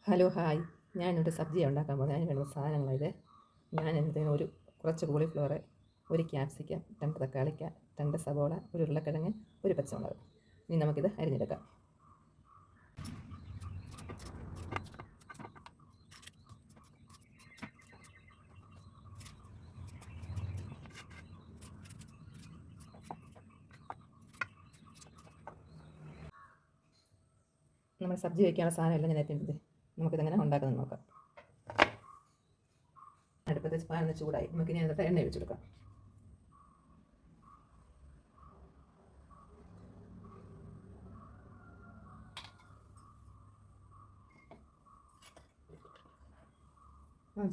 Hello hi ഞാനൊരു സബ്ജിയാണ് ഉണ്ടാക്കാൻ പോകുന്നത്. അതിന് വേണ്ട സാധനങ്ങളിത്. ഞാൻ എന്തെങ്കിലും കുറച്ച് കോളിഫ്ലവർ, ഒരു ക്യാപ്സിക്കം, 2 തക്കാളിക്ക, 2 സവോള, ഒരു ഉരുളക്കിഴങ്ങ്, ഒരു പച്ചമുളക്. ഇനി നമുക്കിത് അരിഞ്ഞെടുക്കാം. നമ്മൾ സബ്ജി വയ്ക്കാനുള്ള സാധനമെല്ലാം ഞാൻ എത്തിയിട്ടുണ്ട്. നമുക്കിതെങ്ങനെ ഉണ്ടാക്കുന്നത് നോക്കാം. അടുപ്പത്ത് പാൻ ചൂടായി. നമുക്കിനി അതിനകത്ത് എണ്ണ ഒഴിച്ചെടുക്കാം.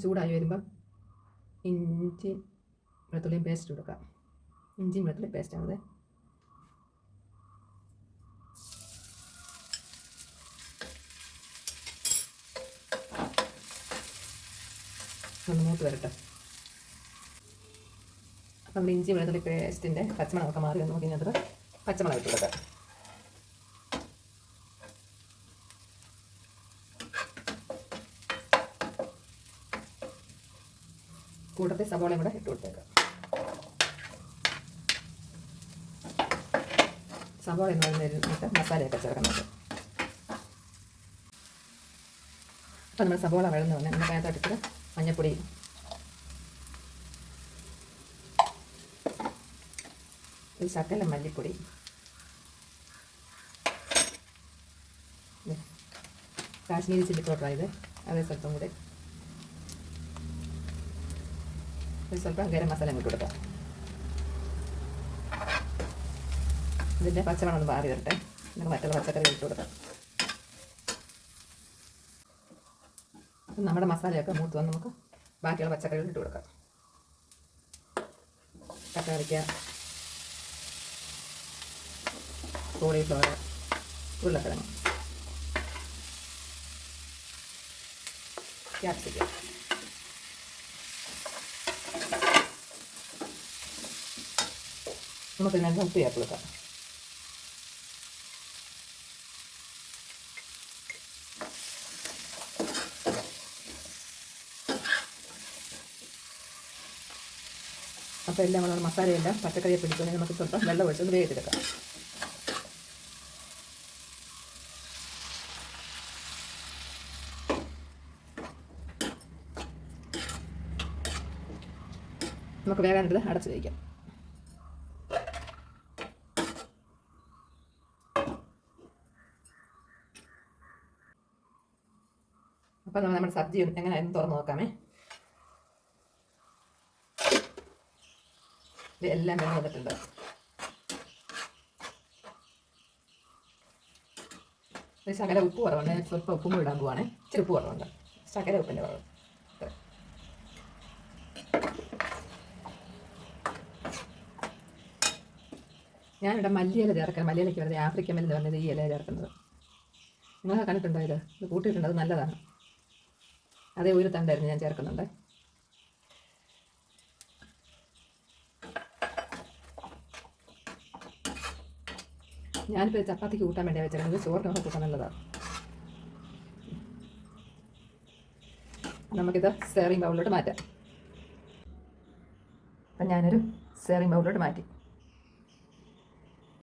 ചൂടായി വരുമ്പം ഇഞ്ചി വെളുത്തുള്ളിയും പേസ്റ്റ് കൊടുക്കാം. ഇഞ്ചിയും വെളുത്തുള്ളി പേസ്റ്റാണത്. ഒന്ന് മൂത്ത് വരട്ടെ. അപ്പം നമ്മൾ ഇഞ്ചി വെളുത്തുള്ളി പേസ്റ്റിൻ്റെ പച്ചമുളകൊക്കെ മാറി വന്ന് നോക്കിയത് പച്ചമുളക് ഇട്ട് കൊടുക്കാം. കൂട്ടത്തിൽ സവോളയും കൂടെ ഇട്ട് കൊടുത്തേക്കാം. സവോള എന്ന് പറയുന്നിട്ട് മസാലയൊക്കെ ചേർക്കണം. അപ്പം നമ്മൾ സവോള വഴന്ന് വന്ന് നമ്മുടെ കയത്തടുത്ത് മഞ്ഞൾപ്പൊടി, ഒരു ശകലം മല്ലിപ്പൊടി, കാശ്മീരി ചില്ലി പൗഡറായത് അതേ സ്വല്പം കൂടെ, ഒരു സ്വല്പം ഗരം മസാല ഇട്ട് കൊടുക്കാം. ഇതിൻ്റെ പച്ചമണം ഒന്ന് മാറി വരട്ടെ. നമുക്ക് മറ്റുള്ള പച്ചക്കറി ഇട്ട് കൊടുക്കാം. അപ്പം നമ്മുടെ മസാലയൊക്കെ മൂത്ത് വന്ന് നമുക്ക് ബാക്കിയുള്ള പച്ചക്കറികൾ ഇട്ട് കൊടുക്കാം. തക്കാളിക്ക, കോളിഫ്ലവർ, ഉരുളക്കിഴങ്ങ്, ക്യാപ്സിക്കം, നമുക്ക് ഇതിനകത്ത് ഉപ്പ് ചേർത്ത് കൊടുക്കാം. അപ്പോൾ എല്ലാം നമ്മൾ മസാലയെല്ലാം പച്ചക്കറിയെ പിടിക്കുമെങ്കിൽ നമുക്ക് സ്വല്പം വെള്ളം ഒഴിച്ചൊന്ന് വേവിച്ചെടുക്കാം. നമുക്ക് വേഗം അടച്ച് വയ്ക്കാം. അപ്പം നമ്മുടെ സബ്ജി എങ്ങനെയായിരുന്നു തുറന്ന് നോക്കാമേ. എല്ലാം വെള്ളം വന്നിട്ടുണ്ട്. ഒരു ശകല ഉപ്പ് കുറവുണ്ട്. സ്വല്പം ഉപ്പും ഇടാൻ പോവാണ്. ഇച്ചിരി ഉപ്പ് കുറവുണ്ട്. ശകല ഉപ്പിൻ്റെ കുറവ്. ഞാനിവിടെ മല്ലിയില ചേർക്കാം. മല്ലിയിലയ്ക്ക് വെറുതെ ആഫ്രിക്കൻ മല്ലി പറഞ്ഞത് ഈ ഇല ചേർക്കുന്നത്. നിങ്ങൾ കണ്ടിട്ടുണ്ടോ? ഇത് കൂട്ടിയിട്ടുണ്ട്. അത് നല്ലതാണ്. അതേ ഒരു തണ്ടായിരുന്നു ഞാൻ ചേർക്കുന്നുണ്ട്. ഞാനിപ്പോൾ ചപ്പാത്തിക്ക് കൂട്ടാൻ വേണ്ടി വെച്ചിരുന്നത്. ചോറിനൊക്കെ കൂട്ടാൻ നല്ലതാണ്. നമുക്കിത് സെർവിങ് ബൗളിലോട്ട് മാറ്റാം. അപ്പം ഞാനൊരു സെർവിങ് ബൗളിലോട്ട് മാറ്റി.